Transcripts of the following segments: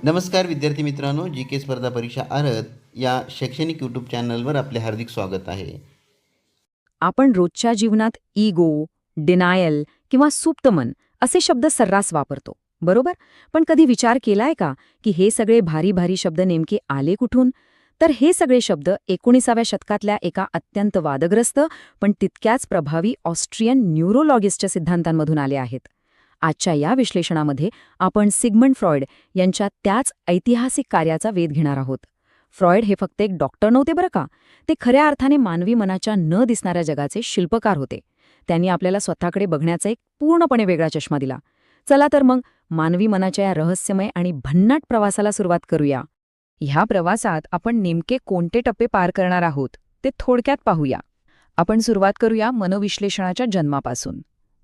नमस्कार विद्यार्थी मित्रांनो, जी के स्पर्धा परीक्षा आरत या शैक्षणिक यूट्यूब चॅनलवर आपले हार्दिक स्वागत आहे. आपण रोजच्या जीवनात इगो, डिनायल किंवा सुप्त मन असे शब्द सर्रास वापरतो, बरोबर? पण कधी विचार केलाय का की हे सगळे भारी भारी शब्द नेमके आले कुठून? तर हे सगळे शब्द 19व्या शतकातल्या एका अत्यंत वादग्रस्त पण तितक्याच प्रभावी ऑस्ट्रियन न्यूरोलॉगिस्टच्या सिद्धांतांमधून आले आहेत. आजच्या या विश्लेषणामध्ये आपण सिग्मंड फ्रॉइड यांच्या त्याच ऐतिहासिक कार्याचा वेध घेणार आहोत. फ्रॉइड हे फक्त एक डॉक्टर नव्हते बरं का, ते खऱ्या अर्थाने मानवी मनाच्या न दिसणाऱ्या जगाचे शिल्पकार होते. त्यांनी आपल्याला स्वतःकडे बघण्याचा एक पूर्णपणे वेगळा चष्मा दिला. चला तर मग मानवी मनाच्या या रहस्यमय आणि भन्नाट प्रवासाला सुरुवात करूया. ह्या प्रवासात आपण नेमके कोणते टप्पे पार करणार आहोत ते थोडक्यात पाहूया. आपण सुरुवात करूया मनोविश्लेषणाच्या जन्मापासून,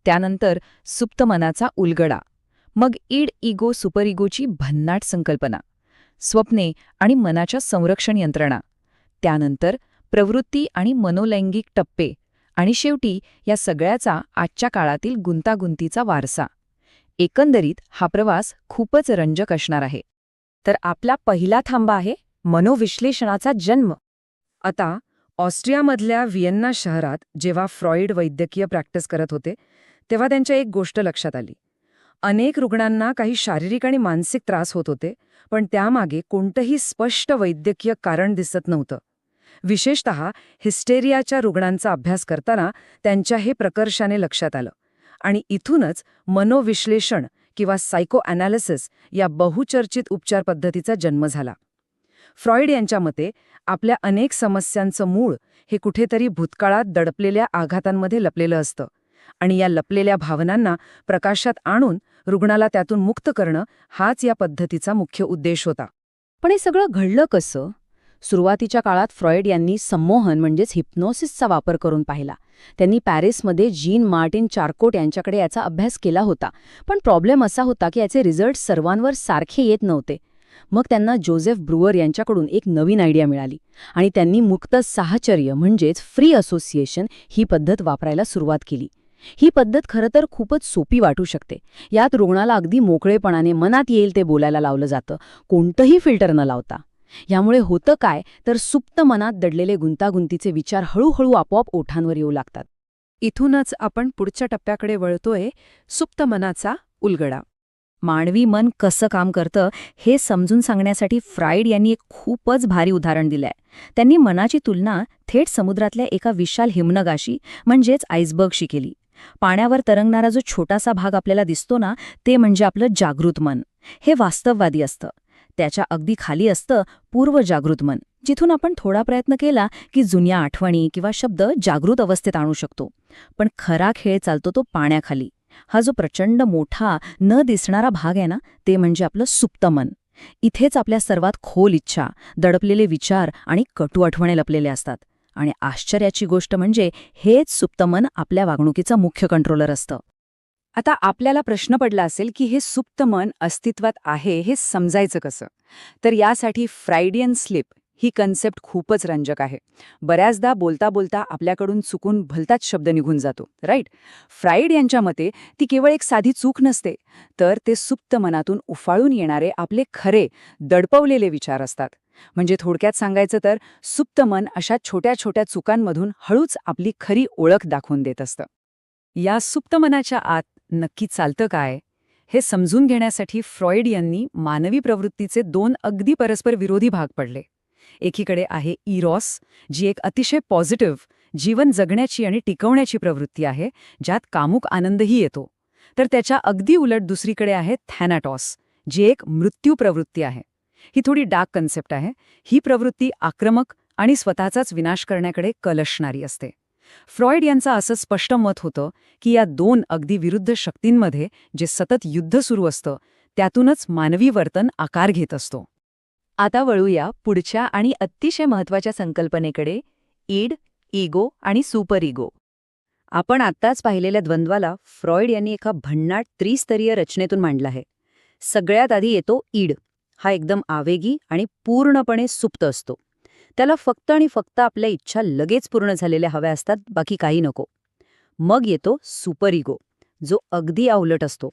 त्यानंतर सुप्त मनाचा उलगडा, मग ईड इगो सुपर इगोची भन्नाट संकल्पना, स्वप्ने आणि मनाच्या संरक्षण यंत्रणा, त्यानंतर प्रवृत्ती आणि मनोलैंगिक टप्पे, आणि शेवटी या सगळ्याचा आजच्या काळातील गुंतागुंतीचा वारसा. एकंदरीत हा प्रवास खूपच रंजक असणार आहे. तर आपला पहिला थांबा आहे मनोविश्लेषणाचा जन्म. आता ऑस्ट्रियामधल्या व्हिएन्ना शहरात जेव्हा फ्रॉइड वैद्यकीय प्रॅक्टिस करत होते तेव्हा त्यांच्या एक गोष्ट लक्षात आली. अनेक रुग्णांना काही शारीरिक आणि मानसिक त्रास होत होते, पण त्यामागे कोणतंही स्पष्ट वैद्यकीय कारण दिसत नव्हतं. विशेषतः हिस्टेरियाच्या रुग्णांचा अभ्यास करताना त्यांच्या हे प्रकर्षाने लक्षात आलं. आणि इथूनच मनोविश्लेषण किंवा सायको ॲनालिसिस या बहुचर्चित उपचार पद्धतीचा जन्म झाला. फ्रॉइड यांच्या मते आपल्या अनेक समस्यांचं मूळ हे कुठेतरी भूतकाळात दडपलेल्या आघातांमध्ये लपलेलं असतं, आणि या लपलेल्या भावनांना प्रकाशात आणून रुग्णाला त्यातून मुक्त करणं हाच या पद्धतीचा मुख्य उद्देश होता. पण हे सगळं घडलं कसं? सुरुवातीच्या काळात फ्रॉइड यांनी संमोहन म्हणजेच हिप्नोसिसचा वापर करून पाहिला. त्यांनी पॅरिसमध्ये जीन मार्टिन चार्कोट यांच्याकडे याचा अभ्यास केला होता, पण प्रॉब्लेम असा होता की याचे रिझल्ट सर्वांवर सारखे येत नव्हते. मग त्यांना जोसेफ ब्रुअर यांच्याकडून एक नवीन आयडिया मिळाली आणि त्यांनी मुक्त साहचर्य म्हणजेच फ्री असोसिएशन ही पद्धत वापरायला सुरुवात केली. ही पद्धत खरं तर खूपच सोपी वाटू शकते. यात रुग्णाला अगदी मोकळेपणाने मनात येईल ते बोलायला लावलं जातं, कोणतंही फिल्टर न लावता. यामुळे होतं काय तर सुप्त मनात दडलेले गुंतागुंतीचे विचार हळूहळू आपोआप ओठांवर येऊ लागतात. इथूनच आपण पुढच्या टप्प्याकडे वळतोय, सुप्त मनाचा उलगडा. मानवी मन कसं काम करतं हे समजून सांगण्यासाठी फ्रॉइड यांनी एक खूपच भारी उदाहरण दिलंय. त्यांनी मनाची तुलना थेट समुद्रातल्या एका विशाल हिमनगाशी म्हणजेच आईसबर्गशी केली. पाण्यावर तरंगणारा जो छोटासा भाग आपल्याला दिसतो ना, ते म्हणजे आपलं जागृत मन. हे वास्तववादी असतं. त्याच्या अगदी खाली असतं पूर्व जागृत मन, जिथून आपण थोडा प्रयत्न केला की जुन्या आठवणी किंवा शब्द जागृत अवस्थेत आणू शकतो. पण खरा खेळ चालतो तो पाण्याखाली. हा जो प्रचंड मोठा न दिसणारा भाग आहे ना, ते म्हणजे आपलं सुप्त मन. इथेच आपल्या सर्वात खोल इच्छा, दडपलेले विचार आणि कटू आठवणे लपलेले असतात. आणि आश्चर्याची गोष्ट म्हणजे हेच सुप्त मन आपल्या वागणुकीचं मुख्य कंट्रोलर असतं. आता आपल्याला प्रश्न पडला असेल की हे सुप्त मन अस्तित्वात आहे हे समजायचं कसं? तर यासाठी फ्रायडियन स्लीप ही कन्सेप्ट खूपच रंजक आहे. बऱ्याचदा बोलता बोलता आपल्याकडून चुकून भलताच शब्द निघून जातो, राईट? फ्राइड यांच्या मते ती केवळ एक साधी चूक नसते, तर ते सुप्त मनातून उफाळून येणारे आपले खरे, दडपवलेले विचार असतात. म्हणजे थोडक्यात सांगायचं तर सुप्त मन अशा छोट्या छोट्या चुकांमधून हळूच आपली खरी ओळख दाखवून देत असतं. या सुप्त मनाच्या आत नक्की चालतं काय हे समजून घेण्यासाठी फ्रॉइड यांनी मानवी प्रवृत्तीचे दोन अगदी परस्पर विरोधी भाग पडले. एकीकडे आहे इरॉस, जी एक अतिशय पॉझिटिव्ह, जीवन जगण्याची आणि टिकवण्याची प्रवृत्ती आहे, ज्यात कामुक आनंदही येतो. तर त्याच्या अगदी उलट दुसरीकडे आहे थॅनाटॉस, जी एक मृत्यू प्रवृत्ती आहे. ही थोडी डार्क कन्सेप्ट आहे. ही प्रवृत्ती आक्रमक आणि स्वतःचाच विनाश करण्याकडे कल असणारी असते. फ्रॉइड यांचं असं स्पष्ट मत होतं की या दोन अगदी विरुद्ध शक्तींमध्ये जे सतत युद्ध सुरू असतं, त्यातूनच मानवी वर्तन आकार घेत असतो. आता वळूया पुढच्या आणि अतिशय महत्त्वाच्या संकल्पनेकडे, ईड, इगो आणि सुपर इगो. आपण आत्ताच पाहिलेल्या द्वंद्वाला फ्रॉइड यांनी एका भन्नाट त्रिस्तरीय रचनेतून मांडला आहे. सगळ्यात आधी येतो ईड. हा एकदम आवेगी आणि पूर्णपणे सुप्त असतो. त्याला फक्त आणि फक्त आपल्या इच्छा लगेच पूर्ण झालेल्या हव्या असतात, बाकी काही नको. मग येतो सुपर इगो, जो अगदी अवलट असतो.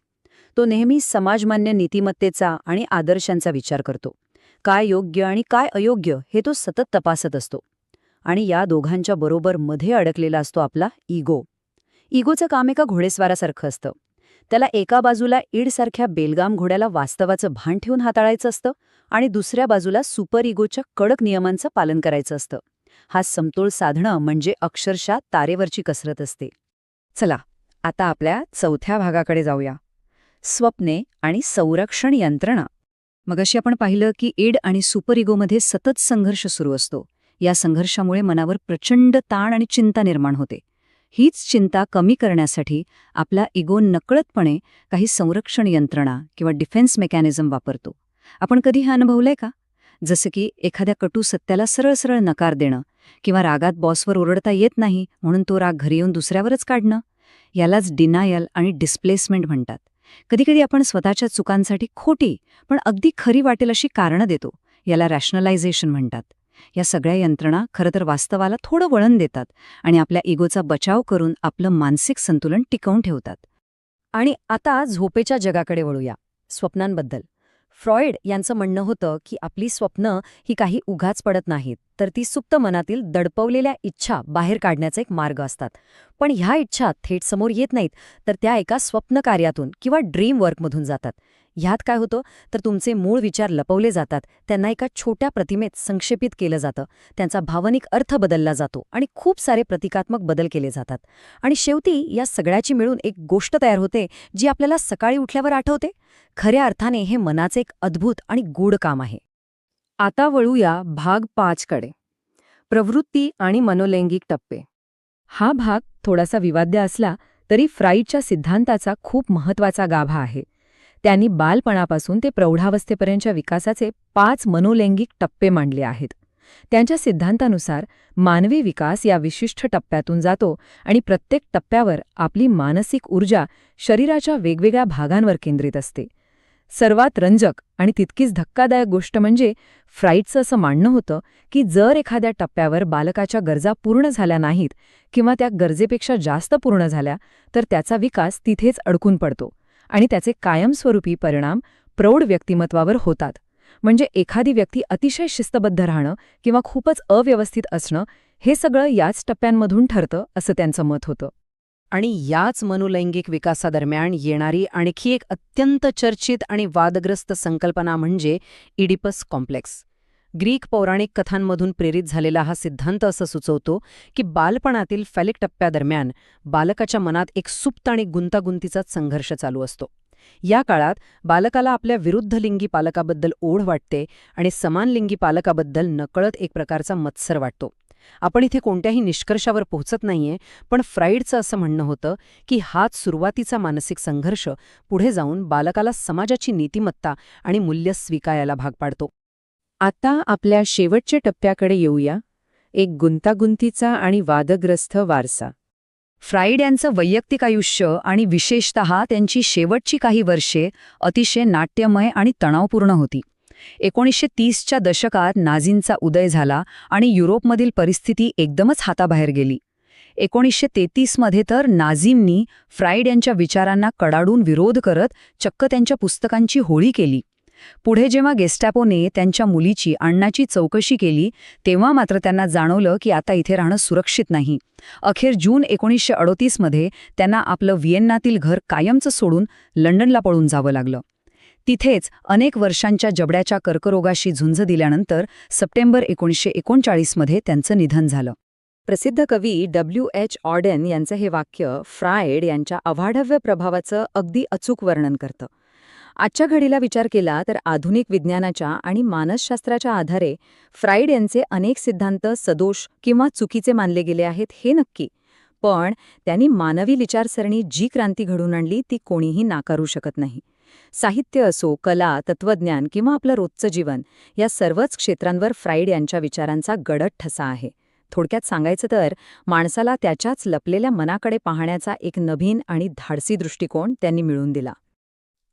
तो नेहमी समाजमान्य नीतिमत्तेचा आणि आदर्शांचा विचार करतो. काय योग्य आणि काय अयोग्य हे तो सतत तपासत असतो. आणि या दोघांच्या बरोबर मध्ये अडकलेला असतो आपला इगो. इगोचं काम एका घोडेस्वारासारखं असतं. त्याला एका बाजूला ईडसारख्या बेलगाम घोड्याला वास्तवाचं भान ठेवून हाताळायचं असतं आणि दुसऱ्या बाजूला सुपर इगोच्या कडक नियमांचं पालन करायचं असतं. हा समतोल साधणं म्हणजे अक्षरशः तारेवरची कसरत असते. चला, आता आपल्या चौथ्या भागाकडे जाऊया. स्वप्ने आणि संरक्षण यंत्रणा. मगाशी आपण पाहिलं की ईड आणि सुपर इगोमध्ये सतत संघर्ष सुरू असतो. या संघर्षामुळे मनावर प्रचंड ताण आणि चिंता निर्माण होते. हीच चिंता कमी करण्यासाठी आपला इगो नकळतपणे काही संरक्षण यंत्रणा किंवा डिफेन्स मेकॅनिझम वापरतो. आपण कधी हे अनुभवलंय का? जसं की एखाद्या कटू सत्याला सरळ सरळ नकार देणं किंवा रागात बॉसवर ओरडता येत नाही म्हणून तो राग घरी येऊन दुसऱ्यावरच काढणं. यालाच डिनायल आणि डिस्प्लेसमेंट म्हणतात. कधीकधी आपण स्वतःच्या चुकांसाठी खोटी पण अगदी खरी वाटेल अशी कारणं देतो. याला रॅशनलायझेशन म्हणतात. या सगळ्या यंत्रणा खरं तर वास्तवाला थोडं वळण देतात आणि आपल्या इगोचा बचाव करून आपलं मानसिक संतुलन टिकवून ठेवतात. आणि आता झोपेच्या जगाकडे वळूया, स्वप्नांबद्दल. फ्रॉइड यांचं म्हणणं होतं की आपली स्वप्न ही काही उगाच पडत नाहीत, तर ती सुप्त मनातील दडपवलेल्या इच्छा बाहेर काढण्याचा एक मार्ग असतात. पण ह्या इच्छा थेट समोर येत नाहीत, तर त्या एका स्वप्नकार्यातून किंवा ड्रीम वर्कमधून जातात. ह्यात काय होतं तर तुमचे मूळ विचार लपवले जातात, त्यांना एका छोट्या प्रतिमेत संक्षेपित केलं जातं, त्यांचा भावनिक अर्थ बदलला जातो आणि खूप सारे प्रतिकात्मक बदल केले जातात. आणि शेवटी या सगळ्याची मिळून एक गोष्ट तयार होते जी आपल्याला सकाळी उठल्यावर आठवते. खऱ्या अर्थाने हे मनाचे एक अद्भुत आणि गूढ काम आहे. आता वळूया भाग 5 कडे. प्रवृत्ती आणि मनोलैंगिक टप्पे. हा भाग थोडासा विवाद्य असला तरी फ्राईडच्या सिद्धांताचा खूप महत्वाचा गाभा आहे. त्यांनी बालपणापासून ते प्रौढावस्थेपर्यंतच्या विकासाचे 5 मनोलैंगिक टप्पे मांडले आहेत. त्यांच्या सिद्धांतानुसार मानवी विकास या विशिष्ट टप्प्यातून जातो आणि प्रत्येक टप्प्यावर आपली मानसिक ऊर्जा शरीराच्या वेगवेगळ्या भागांवर केंद्रित असते. सर्वात रंजक आणि तितकीच धक्कादायक गोष्ट म्हणजे फ्राईडचं असं मानणं होतं की जर एखाद्या टप्प्यावर बालकाच्या गरजा पूर्ण झाल्या नाहीत किंवा त्या गरजेपेक्षा जास्त पूर्ण झाल्या तर त्याचा विकास तिथेच अडकून पडतो आणि त्याचे कायमस्वरूपी परिणाम प्रौढ व्यक्तिमत्वावर होतात. म्हणजे एखादी व्यक्ती अतिशय शिस्तबद्ध राहणं किंवा खूपच अव्यवस्थित असणं हे सगळं याच टप्प्यांमधून ठरतं असं त्यांचं मत होतं. आणि याच मनोलैंगिक विकासादरम्यान येणारी आणखी एक अत्यंत चर्चित आणि वादग्रस्त संकल्पना म्हणजे इडिपस कॉम्प्लेक्स. ग्रीक पौराणिक कथांमधून प्रेरित झालेला हा सिद्धांत असं सुचवतो की बालपणातील फॅलिक टप्प्यादरम्यान बालकाच्या मनात एक सुप्त आणि गुंतागुंतीचा संघर्ष चालू असतो. या काळात बालकाला आपल्या विरुद्धलिंगी पालकाबद्दल ओढ वाटते आणि समानलिंगी पालकाबद्दल नकळत एक प्रकारचा मत्सर वाटतो. आपण इथे कोणत्याही निष्कर्षावर पोहोचत नाहीये, पण फ्राईडचं असं म्हणणं होतं की हाच सुरुवातीचा मानसिक संघर्ष पुढे जाऊन बालकाला समाजाची नीतिमत्ता आणि मूल्य स्वीकारायला भाग पाडतो. आता आपल्या शेवटच्या टप्प्याकडे येऊया, एक गुंतागुंतीचा आणि वादग्रस्त वारसा. फ्राईड यांचं वैयक्तिक आयुष्य आणि विशेषतः त्यांची शेवटची काही वर्षे अतिशय नाट्यमय आणि तणावपूर्ण होती. 1930च्या दशकात नाझींचा उदय झाला आणि युरोपमधील परिस्थिती एकदमच हाताबाहेर गेली. 1933मध्ये तर नाझींनी फ्राईड यांच्या विचारांना कडाडून विरोध करत चक्क त्यांच्या पुस्तकांची होळी केली. पुढे जेव्हा गेस्टॅपोने त्यांच्या मुलीची अण्णाची चौकशी केली तेव्हा मात्र त्यांना जाणवलं की आता इथे राहणं सुरक्षित नाही. अखेर जून 1938मध्ये त्यांना आपलं व्हिएन्नातील घर कायमचं सोडून लंडनला पळून जावं लागलं. तिथेच अनेक वर्षांच्या जबड्याच्या कर्करोगाशी झुंज दिल्यानंतर सप्टेंबर 1939मध्ये त्यांचं निधन झालं. प्रसिद्ध कवी W.H. ऑडेन यांचं हे वाक्य फ्रायड यांच्या अवाढव्य प्रभावाचं अगदी अचूक वर्णन करतं. आजच्या घडीला विचार केला तर आधुनिक विज्ञानाच्या आणि मानसशास्त्राच्या आधारे फ्राईड यांचे अनेक सिद्धांत सदोष किंवा चुकीचे मानले गेले आहेत हे नक्की. पण त्यांनी मानवी विचारसरणी जी क्रांती घडवून आणली ती कोणीही नाकारू शकत नाही. साहित्य असो, कला, तत्त्वज्ञान किंवा आपलं रोजचं जीवन या सर्वच क्षेत्रांवर फ्राईड यांच्या विचारांचा गडद ठसा आहे. थोडक्यात सांगायचं तर माणसाला त्याच्याच लपलेल्या मनाकडे पाहण्याचा एक नवीन आणि धाडसी दृष्टिकोन त्यांनी मिळवून दिला.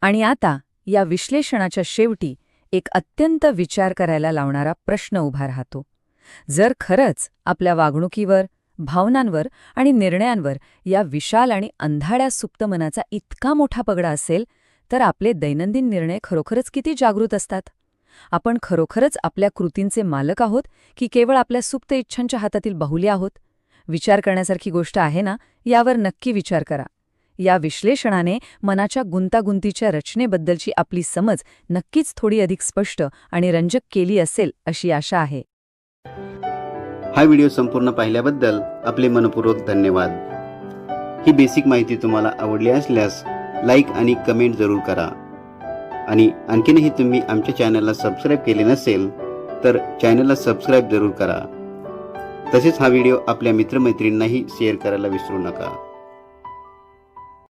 आणि आता या विश्लेषणाच्या शेवटी एक अत्यंत विचार करायला लावणारा प्रश्न उभा राहतो. जर खरंच आपल्या वागणुकीवर, भावनांवर आणि निर्णयांवर या विशाल आणि अंधाड्या सुप्त मनाचा इतका मोठा पगडा असेल तर आपले दैनंदिन निर्णय खरोखरच किती जागृत असतात? आपण खरोखरच आपल्या कृतींचे मालक आहोत की केवळ आपल्या सुप्त इच्छांच्या हातातील बाहुले आहोत? विचार करण्यासारखी गोष्ट आहे ना, यावर नक्की विचार करा. या विश्लेषणाने मनाच्या गुंतागुंतीच्या रचनेबद्दलची आपली समज नक्कीच थोडी अधिक स्पष्ट आणि रंजक केली असेल अशी आशा आहे. हा व्हिडिओ संपूर्ण पाहिल्याबद्दल आपले मनपूर्वक धन्यवाद. ही बेसिक माहिती तुम्हाला आवडली असल्यास लाईक आणि कमेंट जरूर करा. आणि आणखीनही तुम्ही आमच्या चॅनलला सबस्क्राईब केले नसेल तर चॅनलला सबस्क्राईब जरूर करा. तसेच हा व्हिडिओ आपल्या मित्रमैत्रिणींनाही शेअर करायला विसरू नका.